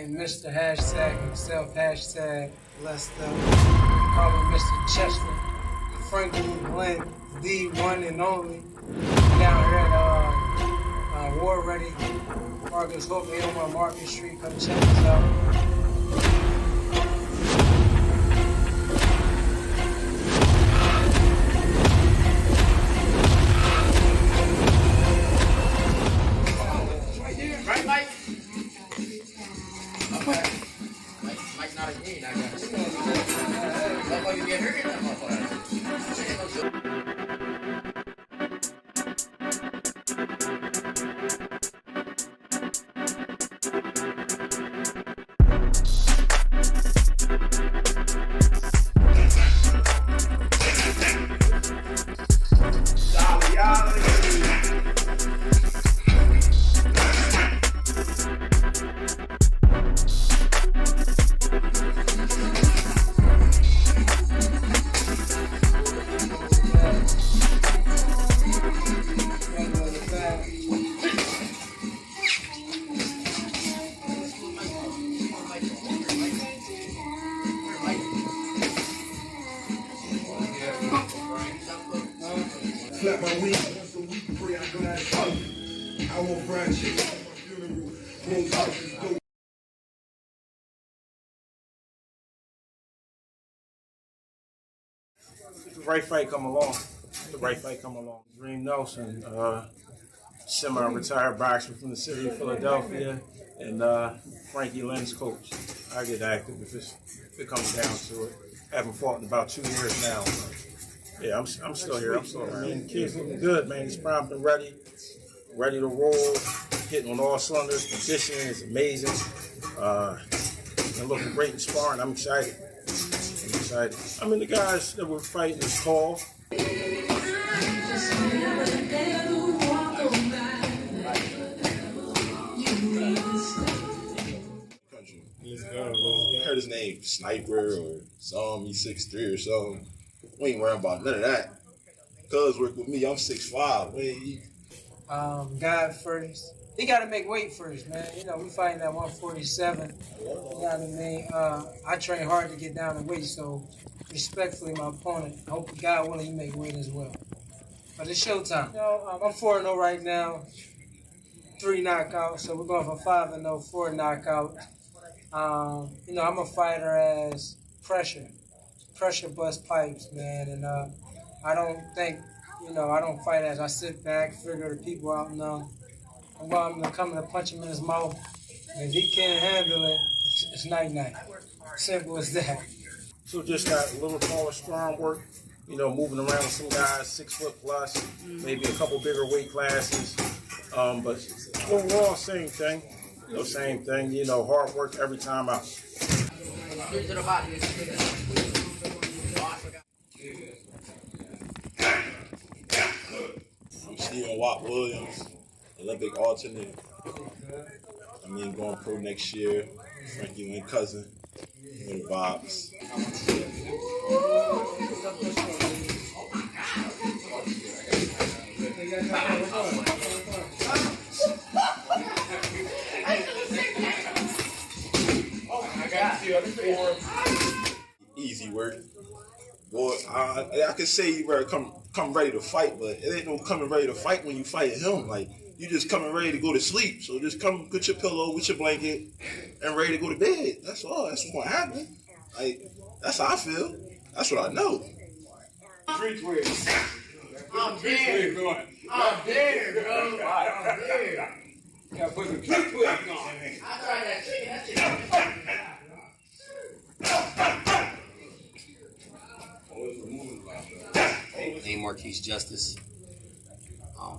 and Mr. Hashtag himself, hashtag blessed up. Call me Mr. Chester, Frankie Lynn, the one and only. Down here at War Ready, Marcus Hook, 801 Market Street. Come check us out. Right, Mike? Okay. Mike's not a game, I guess. That's why you get hurt in that motherfucker. Clap my wings once a week, pray I go that fuck. I want fried chicken at my funeral. Rolls out this dope. The right fight come along. Dream Nelson, semi-retired boxer from the city of Philadelphia, and Frankie Lynn's coach. I get active if it comes down to it. Haven't fought in about 2 years now. Yeah, I'm still here. I'm still around. I mean, the kid's looking good, man. He's primed and ready to roll, hitting on all cylinders. Conditioning is amazing. And looking great in sparring. I'm excited. I mean, the guys that we're fighting is tall. Heard his name, Sniper or something, he's 6'3" or something. We ain't worrying about none of that. Cuz work with me, I'm 6'5". God first. He got to make weight first, man. You know, we fighting at 147. You know what I mean? I train hard to get down in weight, so respectfully, my opponent, I hope God willing he make weight as well. But it's showtime. You know, I'm 4-0 right now, 3 knockouts, so we're going for 5-0, 4 knockouts. You know, I'm a fighter as pressure bust pipes, man, and I don't think, you know, I don't fight as I sit back, figure the people out. No, I'm going to come and punch him in his mouth, and if he can't handle it, it's night-night. Simple as that. So just that little taller, strong work, you know, moving around with some guys 6 foot plus, maybe a couple bigger weight classes, but overall, same thing. You know, hard work every time out. Steven Watt Williams, Olympic alternate. I mean, going pro next year. Frankie Lynn cousin. You know the vibes. Easy work. Boy, I can say you better come ready to fight, but it ain't no coming ready to fight when you fighting him. Like, you just coming ready to go to sleep. So just come get your pillow with your blanket and ready to go to bed. That's all. That's what's gonna happen. Like, that's how I feel. That's what I know. I'm there, bro. I'm there. You gotta put some tree twigs on. I tried that chicken. That shit. Name Marquise Justice.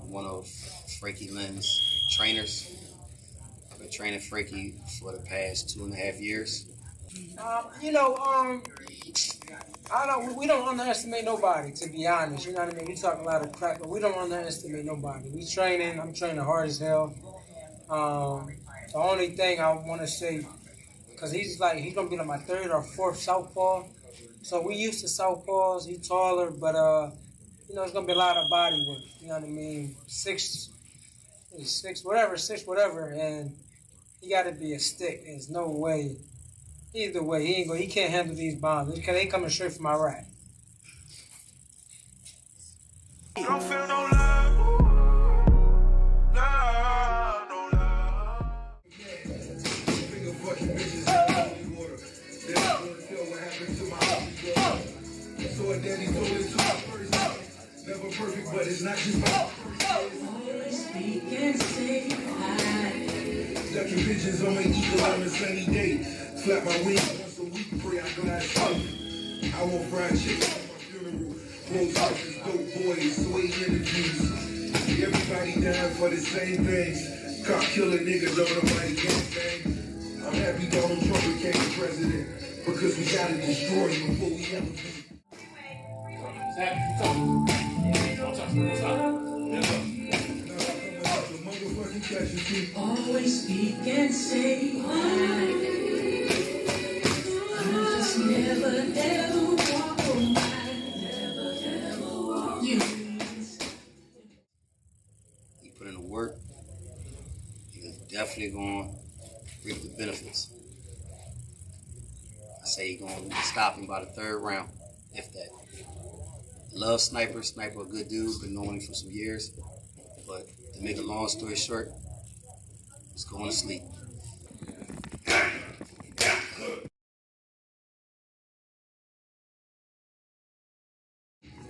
One of Frankie Lynn's trainers. I've been training Frankie for the past 2.5 years. You know, we don't underestimate nobody, to be honest. You know what I mean? We talk a lot of crap, but we don't underestimate nobody. I'm training hard as hell. The only thing I want to say, because he's going to be like my 3rd or 4th southpaw. So we used to southpaws. He's taller, but, you know, it's going to be a lot of body work. You know what I mean? 6 whatever. And he got to be a stick. There's no way. Either way, he can't handle these bombs. They ain't coming straight from Iraq. Don't feel no love. Nah, no love. Finger fucking bitches in holy water. They don't wanna tell what happened to my holy daughter. So a daddy told it to my first. Never perfect, but it's not just my first. Speak and say hi. Ducking pigeons on my eagle on a sunny day. Flap my wings once a week, pray I glass up. I want fried chicken at my funeral. Rose houses, dope boys, sway interviews. Everybody dying for the same things. Cop killer niggas, don't nobody gang bang. I'm happy Donald Trump became president because we gotta destroy him before we ever be. Always speak and say why. You just never ever walk on by. Never ever walk. You put in the work. He's definitely going to reap the benefits. I say he's going to stop him by the third round, if that. Love Sniper. Sniper, a good dude. Been knowing him for some years. But to make a long story short, he's going to sleep.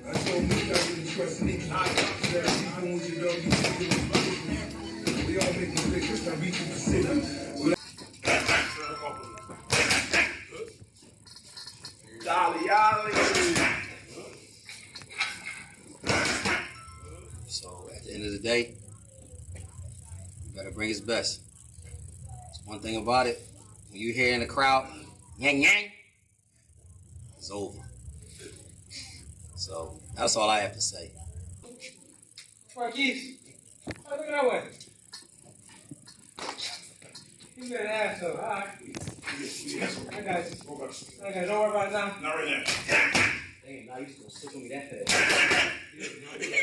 I told Nick I really trust Nick. Even when you don't, you think we all make mistakes. Now we can consider. So at the end of the day, you better bring his best. There's one thing about it, when you hear in the crowd, yang yang, it's over. So that's all I have to say. Frankie, look that way. You better have some, all right? I got you. Don't worry about it now. Not right now. Damn, now you just gonna stick with me that fast.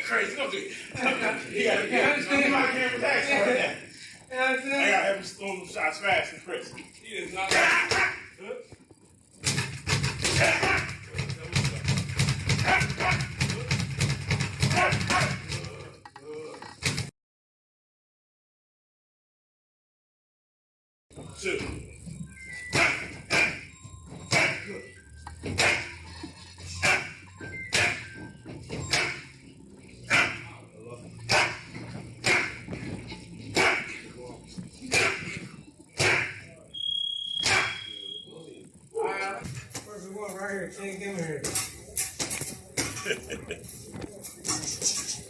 Crazy, don't do it. You understand my camera's action right now. I gotta have him throw them shots fast and crisp. He is not Two.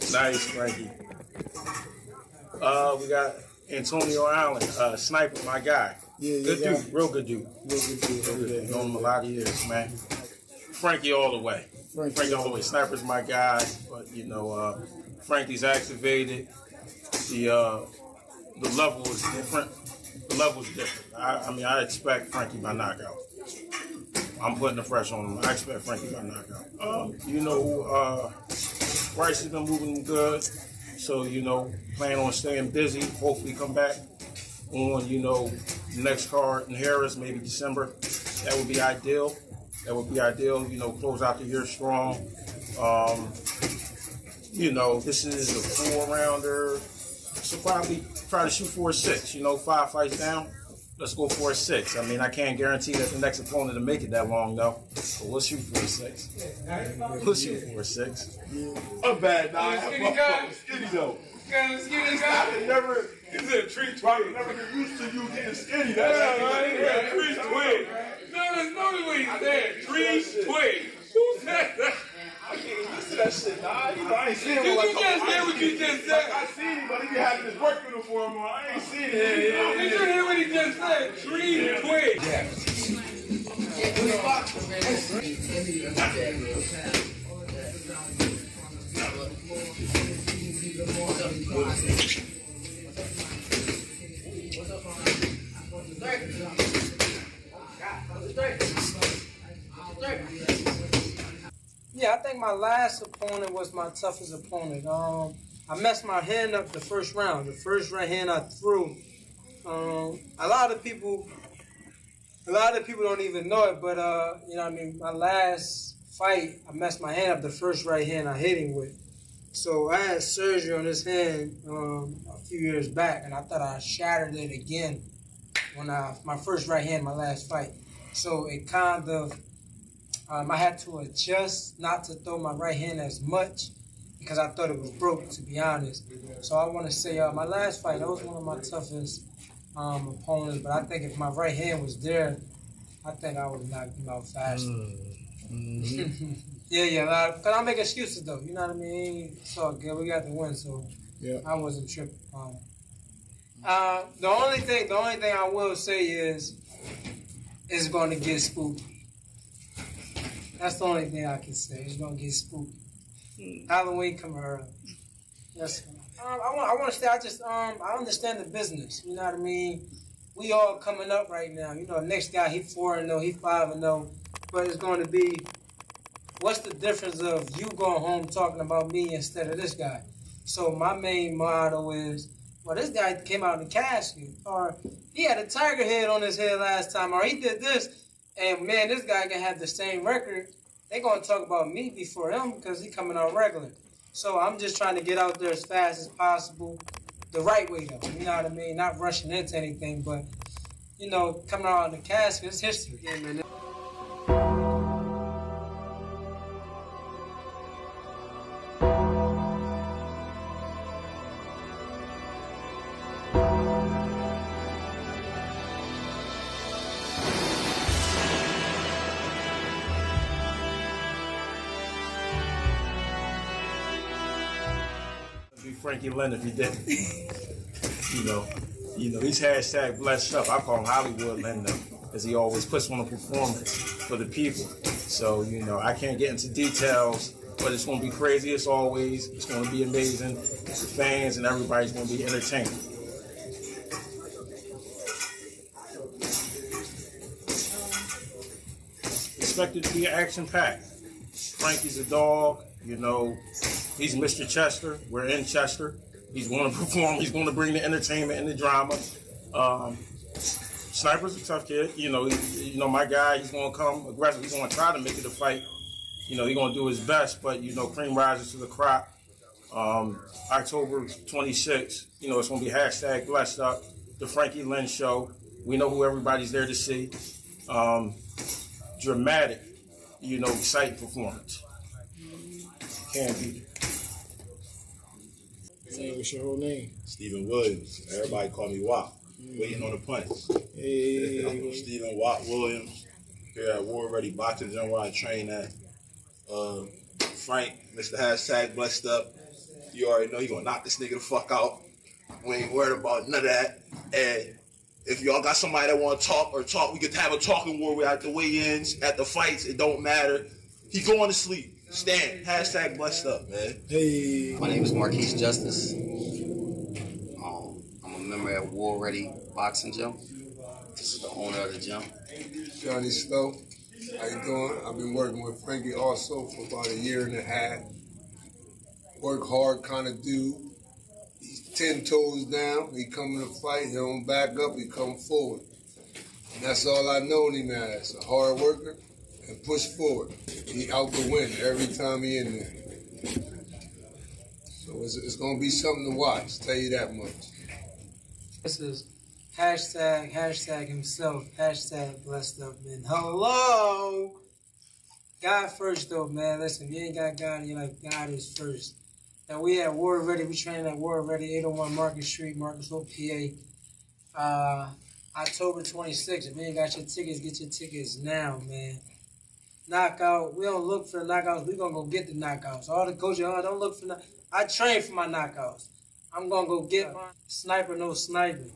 Nice, Frankie. We got Antonio Allen, Sniper, my guy. Yeah, good yeah. dude, real good dude. Okay. Known him a lot of years, man. Frankie all the way. Frankie all the way. Sniper's my guy, but you know, Frankie's activated. The level is different. The level's different. I mean, I expect Frankie by knockout. I'm putting the pressure on him. I expect Frankie by knockout. You know, Bryce has been moving good, so you know, plan on staying busy. Hopefully, come back on the next card in Harris, maybe December. That would be ideal. You know, close out the year strong. You know, this is a 4-rounder, so probably try to shoot for a 6. You know, 5 fights down. Let's go for a 6. I mean, I can't guarantee that the next opponent will make it that long, though. But we'll shoot for a 6. We'll shoot for a 6. I'm bad, dog. Skinny guy. Skinny though. Skinny guy. I never, he's a tree twig. Never get used to you getting skinny. That's right. Tree twig. No, that's not what he said. Tree twig. Who said that? I can't get used to that shit, dog. You know, I ain't seen him Did like you just hear what you just said? I seen him, but he be having his work uniform on. I ain't seen it. Did you hear what he just said? Tree twig. Yeah, I think my last opponent was my toughest opponent. I messed my hand up the first round. The first hand I threw, A lot of people don't even know it, but you know what I mean, my last fight, I messed my hand up, the first right hand I hit him with. So I had surgery on this hand a few years back, and I thought I shattered it again when my first right hand, my last fight. So it kind of, I had to adjust not to throw my right hand as much because I thought it was broke, to be honest. So I want to say my last fight, that was one of my toughest opponents, but I think if my right hand was there, I think I would have knocked him out faster. Yeah, because I make excuses though, you know what I mean? It's all good, we got the win, so yeah. I wasn't tripping. The only thing I will say is it's going to get spooky. That's the only thing I can say. It's going to get spooky. Halloween coming early. Yes. I want to say I understand the business. You know what I mean? We all coming up right now. You know, next guy, he 4-0, he 5-0. But it's going to be, what's the difference of you going home talking about me instead of this guy? So my main motto is, well, this guy came out in the casket, or he had a tiger head on his head last time, or he did this, and man, this guy can have the same record. They're going to talk about me before him because he coming out regular. So I'm just trying to get out there as fast as possible, the right way though, you know what I mean? Not rushing into anything, but, you know, coming out in the casket, it's history. Yeah, man. Frankie Lynn if he didn't. you know, he's hashtag blessed up. I call him Hollywood Lynn though, because he always puts on a performance for the people. So, you know, I can't get into details, but it's going to be crazy as always. It's going to be amazing. The fans and everybody's going to be entertained. Expected to be action-packed. Frankie's a dog, you know. He's Mr. Chester. We're in Chester. He's going to perform. He's going to bring the entertainment and the drama. Sniper's a tough kid. You know, my guy. He's going to come aggressive. He's going to try to make it a fight. You know, he's going to do his best. But you know, cream rises to the crop. October 26th. You know, it's going to be hashtag blessed up. The Frankie Lynn show. We know who everybody's there to see. Dramatic. You know, exciting performance. Can't beat it. Hey, what's your whole name? Stephen Williams. Everybody call me Wop. Waiting on the punch. Hey. I'm Stephen Wop Williams here at War Ready Boxing Gym where I train at. Frank, Mr. Hashtag Blessed Up. You already know he gonna knock this nigga the fuck out. We ain't worried about none of that. And if y'all got somebody that want to talk, we could have a talking war at the weigh-ins, at the fights. It don't matter. He going to sleep. Stand. Hashtag blessed up, man. Hey. My name is Marquise Justice. I'm a member at War Ready Boxing Gym. This is the owner of the gym. Johnny Stowe. How you doing? I've been working with Frankie also for about 1.5 years. Work hard kind of dude. He's 10 toes down. He come to fight. He don't back up. He come forward. And that's all I know him as. A hard worker. And push forward. He out the win every time he in there. So it's going to be something to watch, tell you that much. This is hashtag himself, hashtag blessed up, man. Hello! God first, though, man. Listen, if you ain't got God in your life, God is first. Now, we at War Ready. We training at War Ready, 801 Market Street, Marcusville, PA. October 26th. If you ain't got your tickets, get your tickets now, man. Knockout. We don't look for the knockouts. We gonna go get the knockouts. All the coaches, don't look for I train for my knockouts. I'm gonna go get my sniper, no sniping.